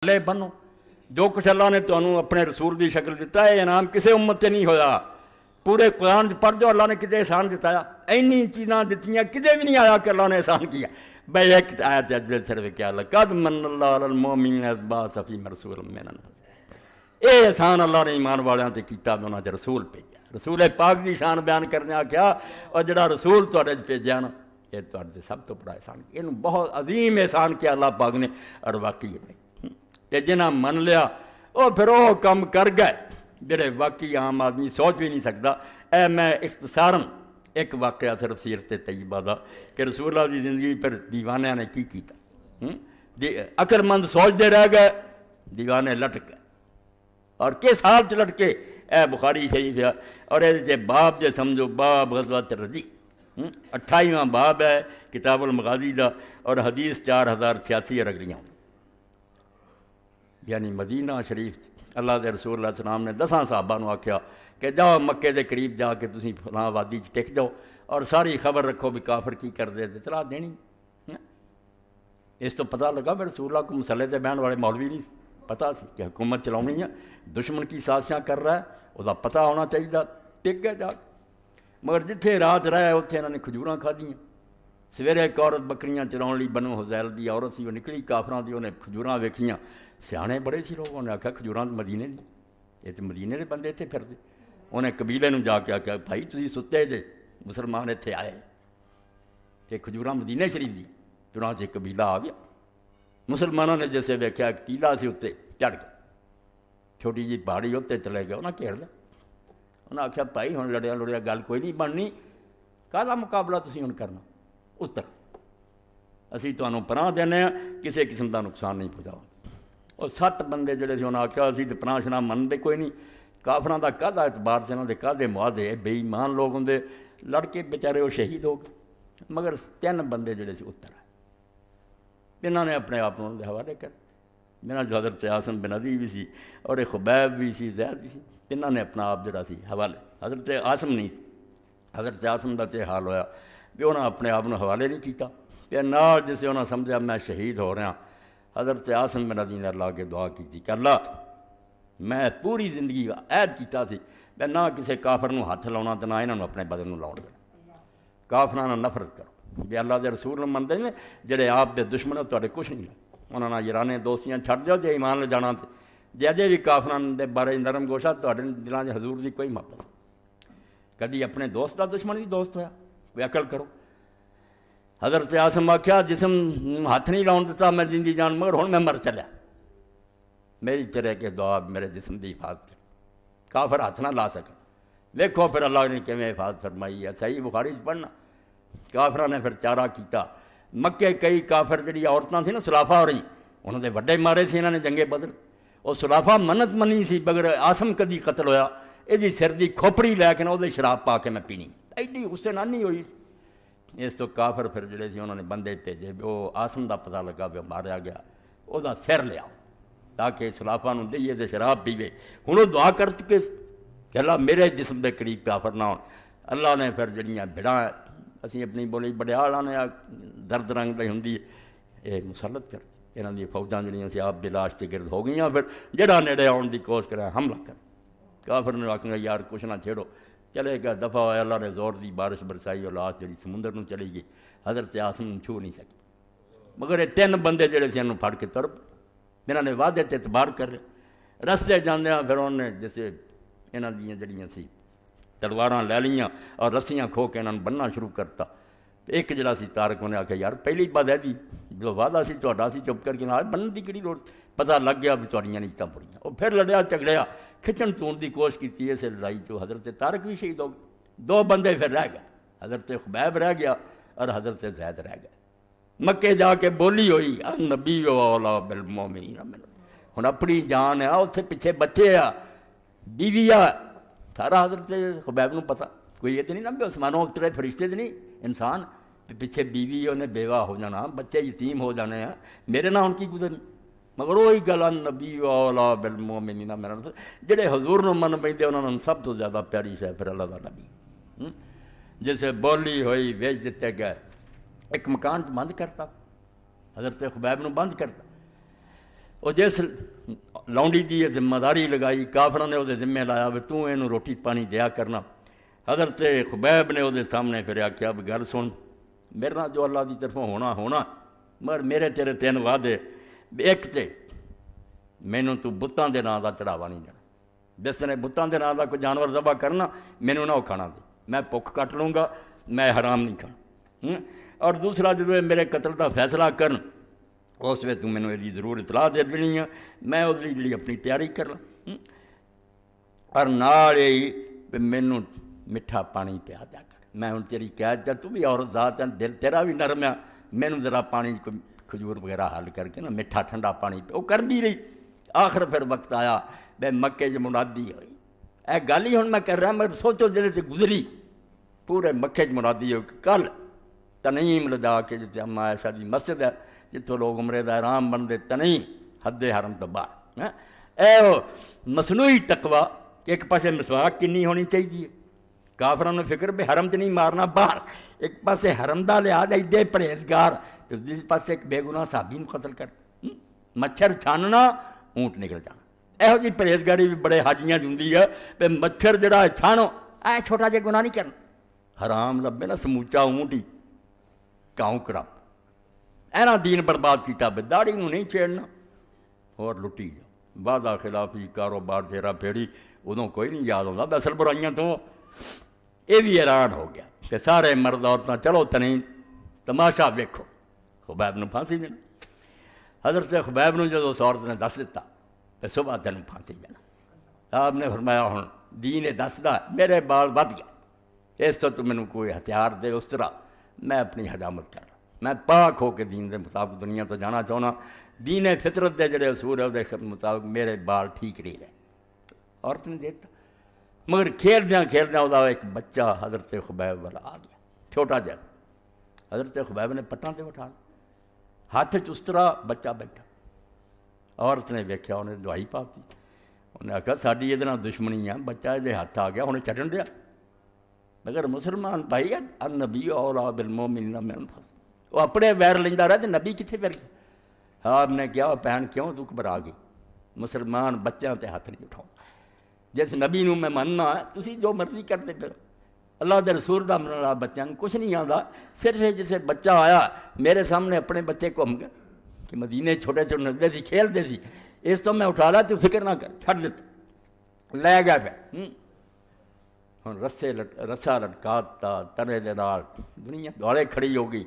لے بنو جو کچھ اللہ نے تمہیں اپنے رسول دی شکل دیتا ہے انعام کسی امت سے نہیں ہویا. پورے قرآن پڑھ دو اللہ نے کتے احسان دتایا. اینی چیزاں دتیاں کتے بھی نہیں آیا کہ اللہ نے احسان کیا. بھائی ایک آیت ہے صرف کیا لقد من اللہ علی المؤمنین اذ بعث فیہم رسولا من انفسہم. اے احسان اللہ نے ایمان والیاں تے کیتا تے انہاں تے رسول بھیجا. رسول پاک دی شان بیان کرنے آکھیا اور جڑا رسول تواڈے بھیجا نا یہ تواڈے سب تو بڑا احسان کیا. اینوں بہت عظیم احسان کیا اللہ پاک نے اور واقعی تے جنہاں من لیا وہ پھر وہ کم کر گئے جڑے واقعی عام آدمی سوچ بھی نہیں سکتا. اے میں اختصاراً ایک واقعہ صرف سیرت طیبہ دا کہ رسول اللہ دی زندگی پر دیوانیاں نے کی کیتا. عقل مند سوچتے رہ گئے دیوانے لٹ گئے. اور کس حال چ لٹ کے اے بخاری شریف ہے اور یہ باب جے سمجھو باب غزوۃ الرجی 28واں باب ہے کتاب المغازی دا اور حدیث 4086 رگڑیاں. یعنی مدینہ شریف اللہ دے رسول اللہ علیہ وسلم نے 10 صحابہ نو آکھیا کہ جاؤ مکے دے قریب جا کے تسی فلاں وادی چ ٹک جاؤ اور ساری خبر رکھو بھی کافر کی کر دے اطلاع دینی. اس تو پتہ لگا میں رسول اللہ کو مسئلے تے بہن والے مولوی نہیں پتہ سی کہ حکومت چلاونی ہے دشمن کی سازشاں کر رہا ہے وہ دا پتہ ہونا چاہیے. ٹک گئے جا مگر جتھے رات رہے اتنے انہوں نے کھجوراں کھادیاں. سویرے ایک عورت بکریاں چراؤن لی بنو حذیل دی عورت سی وہ نکلی کافراں دی انہیں کھجوراں ویکھیاں. سیانے بڑے سی لوگ انہیں آکھا کھجوراں مدینے دی یہ تو مدینے دے بندے اتنے پھردے. انہیں قبیلے نو جا کے آکھا بھائی تسی ستے جے مسلمان اتنے آئے کہ کھجوراں مدینے شریف دی. چنانچہ قبیلہ آ گیا. مسلمانوں نے جیسے ویکھیا ایک ٹیلا سی اتنے چڑھ گیا چھوٹی جی پہاڑی اتنے چلے گئے انہیں گھیر لیا. انہیں آکھیا بھائی ہن لڑیا لڑیا گل کوئی نہیں بننی کالا مقابلہ تسی ہن کرنا اس طرح اسی تمہیں پناہ دینے ہیں کسی قسم کا نقصان نہیں پہنچاؤ. اور 7 بندے جڑے سی انہیں آکھیا اسی تو پناہ شناہ منتے کوئی نہیں کافراں دا کہدا اعتبار سے انہوں نے کہدے معاہدے بے ایمان لوگ ہوں لڑ کے بیچارے وہ شہید ہو گئے. مگر 3 بندے جڑے سی اتر آئے انہوں نے اپنے آپ دے حوالے کر جنہاں جو حضرت عاصم بن عدی بھی سی اور ایک خبیب بھی سی زید بھی سی انہوں نے اپنا آپ جڑا سی حوالے حضرت عاصم نہیں سی حضرت عاصم دا تے حال ہویا بھی انہوں نے اپنے آپ حوالے نہیں کیتا کہ نال جسے انہوں نے سمجھا میں شہید ہو رہا. حضرت عاصم بن عدی نے اللہ کے دعا کی کہ اللہ میں پوری زندگی عہد کیتا سی میں نہ کسی کافر نو ہاتھ لاؤنا تو نہ انہوں اپنے بدن نو لاؤن دینا. کافراں نال نفرت کرو بھی اللہ دے رسول نو منتے نے جڑے آپ دے دشمن ہو تواڈے کچھ نہیں لگے انہوں نے یارانے دوستیاں چھڈ جاؤ جے ایمان لے جانا تے جے اجے بھی کافراں دے بارے نرم گوشہ تواڈے دلاں وچ حضور دی کوئی محبت کدی اپنے دوست دا دشمن بھی دوست ہویا کوئی عقل کرو. حضرت عاصم آکھیا جسم ہاتھ نہیں لاؤن دیتا میں زندگی جان مگر ہن میں مر چلیا میری چرے کے دعا میرے جسم دی حفاظت کر کافر ہاتھ نہ لا سکے. دیکھو پھر اللہ نے کیویں حفاظت فرمائی ہے صحیح بخاری پڑھنا. کافراں نے پھر چارہ کیتا مکے کئی کافر جڑی عورتاں سی نا سلافہ ہو رہی انہوں نے وڈے مارے سی انہوں نے جنگے بدر وہ سلافہ منت منی سی بغیر عاصم کدی قتل ہویا یہ سر دی کھوپڑی لے کے نا وہ شراب پا کے میں پینی ایڈی غصے نانی ہوئی. اس تو کافر پھر جڑے سی انہوں نے بندے بھیجے وہ عاصم دا پتہ لگا بھی ماریا گیا وہ دا سر لیا تاکہ سلافہ نو دئیے تے شراب پیوے. ہن وہ دعا کر چکے کہ اللہ میرے جسم دے قریب کافر نہ ہون. اللہ نے پھر جڑیاں بھڑاں اسی اپنی بولی بڑیال آنے درد رنگ دی ہوندی یہ مسلط کر انہاں دی فوجاں جڑیاں سی آپ دی لاش تے گرد ہو گئیاں. پھر جڑا نیڑے آن دی کوشش کرے حملہ کر کافر نے آکھنا یار کچھ نہ چھیڑو چلے گیا دفعہ ہویا اللہ نے زور دی بارش برسائی اور لاش جڑی سمندر نو چلی گئی. حضرت عاصم چھو نہیں سکی مگر یہ 3 بندے جڑے سی انہوں پھڑ کے تر انہوں نے وعدے تے اعتبار کر لیا. رستے جاندیاں پھر انہوں نے جیسے انہاں دیاں جڑیاں سی تلواراں لے لیاں اور رسیاں کھو کے انہوں نے بننا شروع کرتا. ایک جڑا سی تارک انہیں آکھیا یار پہلی بات ہے جی جو وعدہ سی تہاڈا سی چپ کر کے نہ بنن دی کہڑی لوڑ پتہ لگ گیا بھی تہاڈیاں نیتاں بڑیاں. وہ پھر لڑیا جھگڑیا کھچن تون دی کوشش کیتی اسے لڑائی چ حضرت طارق بھی شہید ہو گئے. 2 بندے پھر رہ گئے حضرت خبیب رہ گیا اور حضرت زید رہ گئے. مکے جا کے بولی ہوئی النبی اولا بالمؤمنین ہن اپنی جان ہے اتنے پیچھے بچے آ بیوی آ سارا حضرت خبیب نو پتہ کوئی یہ تو نہیں نا بھی عثمانوں اترے فرشتے تو نہیں انسان پیچھے بیوی انہیں بیوہ ہو جانا بچے یتیم ہو جانے ہیں میرے نہ ان کی گزرنی. مگر وہی گل النبی اولا بالمؤمنین میرا جڑے حضور نو من پیندے انہوں نے سب تو زیادہ پیاری شے پھر اللہ دا نبی. جیسے بولی ہوئی ویچ دیتے گئے ایک مکان بند کرتا حضرت خبیب نو بند کرتا وہ جس لونڈی کی ذمہ داری لگائی کافراں نے وہ ذمہ لایا بھی تو اینوں روٹی پانی دیا کرنا. حضرت خبیب نے وہ سامنے پھر آخیا بھی گل سن میرے نال جو اللہ کی طرفوں ہونا مگر میرے تیرے 3 وعدے. ایک تے مینوں تو بتاں دے نام دا چڑھاوا نہیں دینا. جس نے بتاں دے نام دا کوئی جانور ذبح کرنا مینوں نہ وہ کھانا دے. میں بھوک کٹ لوں گا, میں حرام نہیں کھانا. اور دوسرا جدو میرے قتل دا فیصلہ کرن اس وقت مینوں یہ ضرور اطلاع دے دینی ہے, میں اس لیے اپنی تیاری کر لوں. اور نال ہی مینوں میٹھا پانی پیا دیا کر. میں ہوں تیری قید تو بھی عورت ذات ہے, دل تیرا بھی نرم ہے, مینوں ذرا پانی کھجور وغیرہ حل کر کے نا میٹھا ٹھنڈا پانی پہ وہ کر دی رہی. آخر پھر وقت آیا بے مکے جو منادی ہوئی. اے گل ہی ہوں میں کر رہا, میں سوچو جلے سے گزری پورے مکے چ منادی ہوئی. کل تنعیم لدا کے جتنے اما عائشہ دی مسجد ہے جتوں لوگ عمرے دا احرام بنتے, تنعیم حد حرم تو باہر. اے مصنوعی تقوی کہ ایک پاسے مسواک کنی ہونی چاہیے, کافراں نوں فکر بھی حرم تے نہیں مارنا باہر, ایک پاسے حرم دا لحاظ ایڈے پرہیزگار, دوسرے پاسے ایک بے گناہ صحابی نوں قتل کر. مچھر چھاننا اونٹ نکل جانا. یہو جی پرہیزگاری بھی بڑے حاجیاں دی ہوندی ہے بھی مچھر جڑا چھانو اے چھوٹا جہا گناہ نہیں کرنا. حرام لبے نا سموچا اونٹ ہی کاؤں کڑا اینا دین برباد کیتا بھی داڑھی نوں نہیں چھیڑنا اور لٹی جا. وعدہ خلافی کاروبار تیرا پھیڑی ادوں کوئی نہیں یاد ہوتا. اصل برائیاں تو یہ بھی حیران ہو گیا کہ سارے مرد عورتیں چلو تنین تماشا ویکھو. خبیب نوں پھانسی دینا. حضرت خبیب نوں جدوں اس عورت نے دس دیتا کہ صبح تینوں پھانسی دینا. آپ نے فرمایا ہن دین دسدا میرے بال ود گئے, اس تو مینوں کوئی ہتھیار دے اس طرح میں اپنی حجامت کر رہا. میں پاک ہو کے دین دے مطابق دنیا تو جانا چاہنا. دین فطرت دے جڑے اصول ہے وہ مطابق میرے بال ٹھیک نہیں رہے. عورت نے دیتا مگر کھیلدیاں وہ ایک بچہ حضرت خبیب والا آ گیا, چھوٹا جہا. حضرت خبیب نے پٹاں تے بٹھا ہاتھ اس طرح بچہ بیٹھا. عورت نے ویکھیا انہیں دوائی پا دی. انہیں آخیا ساری یہ دشمنی ہے, بچہ یہ ہاتھ آ گیا انہیں چڈن دیا. مگر مسلمان بھائی النبی اولیٰ بالمؤمنین من انفسہم, وہ اپنے ویر لیندہ رہا تو نبی کتنے پھر گیا. آپ نے کیا بہن کیوں تو گھبرا گئی, مسلمان بچوں تے ہاتھ نہیں اٹھاؤں. جس نبی نوں میں مننا ہے تسی جو مرضی کرتے پھر. اللہ دے رسول دا منن والا بچوں کو کچھ نہیں آتا. صرف جسے بچہ آیا میرے سامنے اپنے بچے کو ہم گئے کہ مدینے چھوٹے چھوٹے نسلے سی کھیلتے سی, اس تو میں اٹھا لا تو فکر نہ کر چھڈ دیتا. لے گیا پہ ہوں رسا لٹکاتا تنے دے نال دنیا دوالے کھڑی ہو گئی.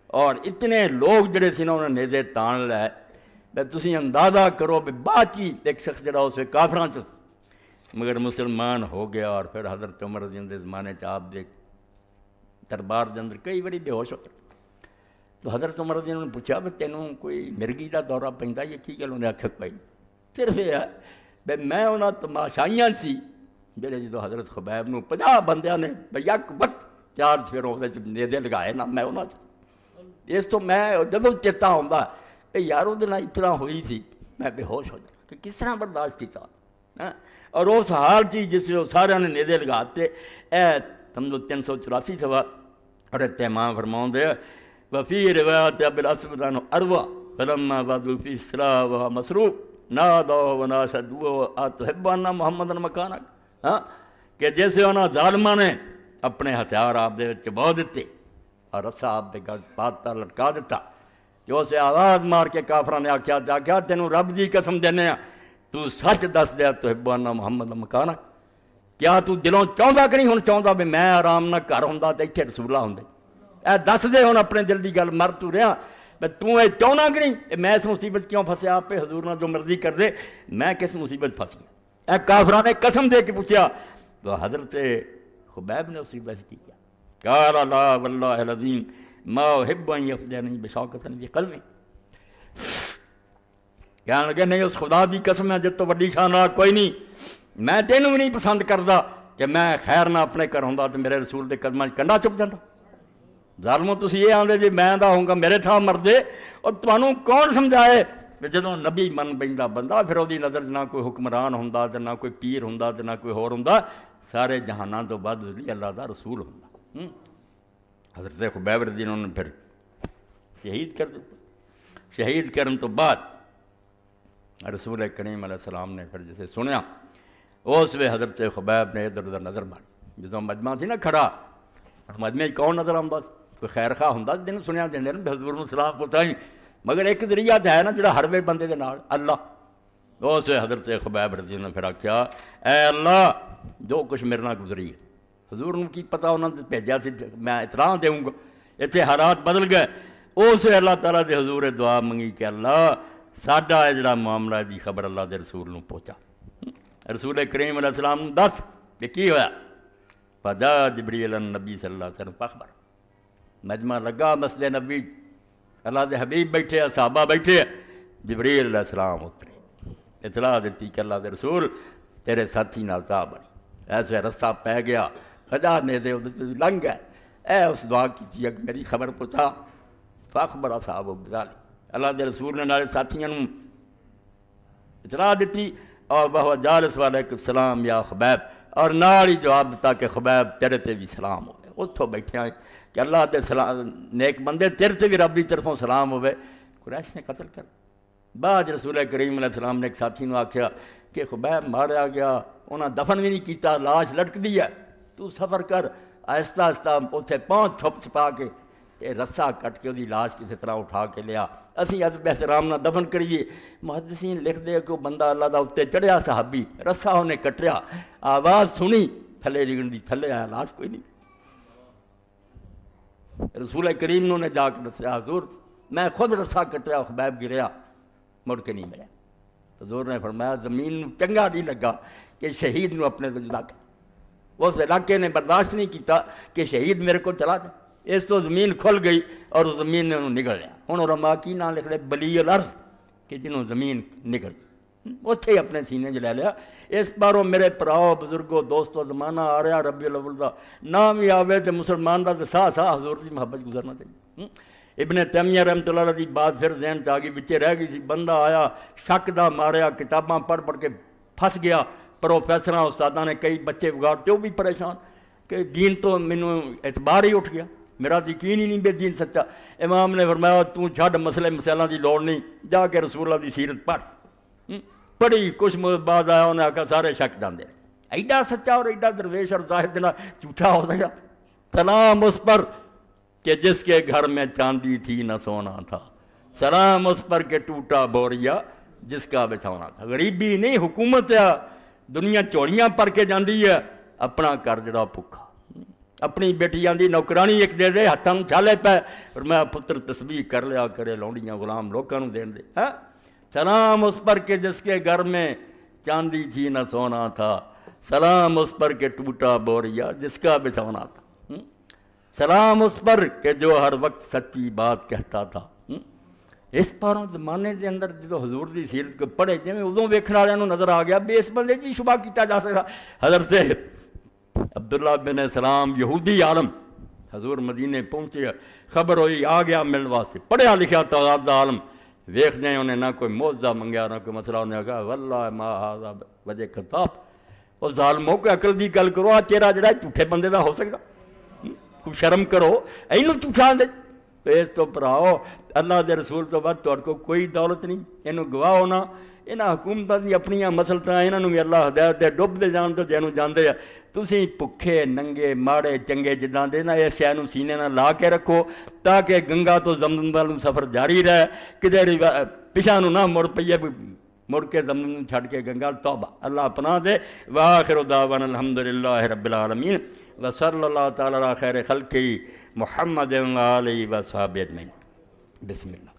اور اتنے لوگ جڑے سی نا انہوں نے نیزے تان لے. بے تسی اندازہ کرو بھی بات چیت ایک شخص جڑا اسے کافراں چ مگر مسلمان ہو گیا. اور پھر حضرت عمر رضی اللہ عنہ زمانے آپ دے دربار دے اندر کئی بڑی بے ہوش ہو کر تو حضرت عمر رضی اللہ عنہ نے پوچھا بھی تینوں کوئی مرگی دا دورہ پیندا یہ کی گل. انہیں آخیا کوئی نہیں, صرف یہ ہے بے میں انہاں تماشائیاں سی جڑے جدو حضرت خبیب نوں 50 بندیاں نے یک وقت 4 پھروں دے نیزے لگائے نا میں انہاں اس تو میں جدو چیتا ہوندا کہ یار وہ اتنا ہوئی تھی میں بے ہوش ہو جاتا کہ کس طرح برداشت کیتا. اور اس حال چیز جس سے سارے نے نیزے لگاتے. اے سمجھو 384 سوا اور امام فرماؤں دے وفی روایت ابوالاسود عنہ اروہ فلما بعدوا فی الصلاۃ وهو مسروق نادوا وناشدوا اتحب ان محمد مکانک. کہ جیسے انہاں ظالماں نے اپنے ہتھیار آپ دے وچ بو دیتے اور رسا آپ دے گل پاتا لٹکا دیتا. جو اسے آواز مار کے کافراں نے آکھیا تینوں رب دی قسم دینے تو سچ دس دیا تحب ان محمد مکانک. کیا تو دلوں چاہتا کہ نہیں ہوں چاہتا بھی میں آرام نہ گھر ہوں تو اتنے رسولہ ہوں. اے دس دے ہوں اپنے دل کی گل مر تو رہا میں یہ چاہنا کہ نہیں میں اس مصیبت کیوں پھنسیا. آپ حضور نہ جو مرضی کر دے میں کس مصیبت پھنس گیا. اے کافراں نے قسم دے کے پوچھا تو حضرت خبیب نے اسی بحث کی کیا قال لا واللہ العظیم ما احب ان یفجرنی بشوکۃ فی قلبی. کہنے لگے نہیں اس خدا دی قسم ہے جت تو وڈی شان والا کوئی نہیں, میں تینوں بھی نہیں پسند کرتا کہ میں خیر نہ اپنے گھر ہوں تو میرے رسول کے قدماں کنڈا چپ جاتا. ظالموں تسی یہ آندے جی میں دا ہوں گا میرے تھاں مردے. اور تمہوں کون سمجھائے کہ جدوں نبی من بندا بندہ پھر وہ نظر نہ کوئی حکمران ہوندا تے نہ کوئی پیر ہوندا تے نہ کوئی ہور ہوندا, سارے جہاناں تو بعد اللہ دا رسول ہوندا. حضرت خبیب رضی اللہ عنہ نے پھر شہید کر دیتا. شہید کرن تو بعد رسول کریم علیہ السلام نے پھر جسے سنیا اس وے حضرت خبیب نے ادھر ادھر نظر ماری جدوں مجمع سی نا کھڑا مجمع کون نظر آتا کوئی خیر خواہ ہوں جن سنیا دیں حضور نو سلام پوتا ہی مگر ایک ذریعہ تو ہے نا جڑا ہر وے بندے دے نال اللہ اس وے حضرت خبیب رضی اللہ نے پھر آخیا اے اللہ جو کچھ میرے نال گزری ہے حضور نو کی پتا انہوں نے بھیجا سی میں اطلاع دوں گا اتنے حالات بدل گئے اس وے اللہ تعالیٰ دے حضور دعا منگی کہ اللہ ساڈا ہے جڑا معاملہ دی خبر اللہ دے رسول نو پہنچا رسول کریم علیہ السلام دس کہ کی ہویا فجا جبریل النبی صلی اللہ علیہ وسلم فاخبر مجمع لگا مسجد نبی اللہ دے حبیب بیٹھے صحابہ بیٹھے جبریل علیہ السلام اترے اطلاع دیتی کہ اللہ دے رسول تیرے ساتھی نال تا بنی ایسے رستہ پہ گیا خدا نے دے لنگ گئے اے اس دعا کی میری خبر پوچھا فاخبر صاحب اللہ دے رسول نے نال ساتھیاں نوں اطلاع دیتی اور بہو جالس علیکم السلام یا خبیب اور نال ہی جواب دیتا کہ خبیب تیرے تے بھی سلام ہوئے اتھوں بیٹھے ہیں کہ اللہ دے سلام نیک بندے تیرے تے بھی رب دی طرفوں سلام ہوئے قریش نے قتل کر بعد رسول کریم علیہ السلام نے ایک ساتھی نے آکھیا کہ خبیب ماریا گیا انہاں دفن بھی نہیں کیتا لاش لٹک دی ہے تو سفر کر آہستہ آہستہ اتنے پہنچ چھپ چھپا کے تے رسا کٹ کے وہی لاش کسی طرح اٹھا کے لیا اسی ادب احترام نہ دفن کریے محدثین لکھ دے کہ بندہ اللہ دا اتنے چڑھیا صحابی رسا انہیں کٹیا آواز سنی تھلے لگن دی تھلے آیا لاش کوئی نہیں رسول کریم نے جا کے دسیا حضور میں خود رسا کٹیا خبیب گریا مڑ کے نہیں ملیا حضور نے فرمایا زمین نو چنگا نہیں لگا کہ شہید نو اپنے علاقے اس علاقے نے برداشت نہیں کیتا کہ شہید میرے کو چلا جائے اس تو زمین کھل گئی اور زمین نے انہوں نگل لیا ہوں علماء کی نام لکھ لے بلی الارض کہ جنہوں زمین نگل گئی اتھے ہی اپنے سینے چ لے لیا اس باروں میرے پراؤ بزرگوں دوستوں زمانہ آ رہا ربیع الاول دا نام ہی آوے تو مسلمان دا ساہ ساہ حضور کی محبت گزرنا چاہیے ابن تیمیہ رحمۃ اللہ علیہ دی بات پھر ذہن تے آ گئی بچے رہ گئی سی بندہ آیا شک دا ماریا کتاباں پڑھ پڑھ کے پھنس گیا پروفیسراں استاداں نے کئی بچے بگاڑتے وہ بھی پریشان کہ دین تو مینوں اعتبار ہی اٹھ گیا میرا یقین ہی نہیں بے دین سچا امام نے فرمایا تو چھڈ مسئلے مسائلاں دی لوڑ نہیں جا کے رسول اللہ دی سیرت پڑھ پڑھی کچھ مدت بعد آیا انہیں آخیا سارے شک جاندے ایڈا سچا اور ایڈا درویش اور زاہد دینا جھوٹا ہو گیا سلام اس پر کہ جس کے گھر میں چاندی تھی نہ سونا تھا سلام اس پر کہ ٹوٹا بوریا جس کا بچھونا تھا غریبی نہیں حکومت ہے دنیا چوڑیاں پر کے جاندی ہے اپنا گھر جڑا بھکھا اپنی بیٹی آندی نوکرانی ایک دے دے ہاتھوں چھالے پہ اور میں پتر تسبیح کر لیا کرے لونڈیاں غلام لوگوں دین دے ہاں سلام اس پر کہ جس کے گھر میں چاندی تھی نہ سونا تھا سلام اس پر کہ ٹوٹا بوریا جس کا بچھونا تھا سلام اس پر کہ جو ہر وقت سچی بات کہتا تھا اس پاروں زمانے کے اندر جو حضور کی سیرت کو پڑھے جی ادوں ویکھن والوں نظر آ گیا بھی اس بندے کی شبہ کیا جا سکتا حضرت عبداللہ بن سلام یہودی عالم حضور مدینے پہنچے خبر ہوئی آ گیا ملن واسطے پڑھیا لکھا تعداد عالم ویخ جائیں انہیں نہ کوئی معجزہ منگیا نہ کوئی مسئلہ انہیں کہا واللہ ما ھذا وجہ کذاب اس ظالموں کو عقل دی گل کرو آ چہرہ جڑا جھوٹے بندے دا ہو سکتا خوب شرم کرو اینوں جھوٹا دے اس تو پراؤ اللہ دے رسول تو بعد تہاڈے کو کوئی دولت نہیں اینوں گواہ ہونا یہاں حکومتوں کی اپنی مسلطیں یہاں بھی اللہ ہدایت دے ڈبتے جان تو جنوں جاندے تسی بھکھے ننگے ماڑے چنگے جداں دے نا اس شے نوں سینے نال لا کے رکھو تاکہ گنگا تو زمزم والوں سفر جاری رہے کدے پچھا نوں نہ مڑ پئیے مڑ کے زمزم چھڈ کے گنگا توبہ اللہ پناہ دے وآخر دعوانا الحمدللہ رب العالمین وصلی اللہ تعالی علی خیر خلقہ محمد و آلہ و صحابہ اجمعین بسم اللہ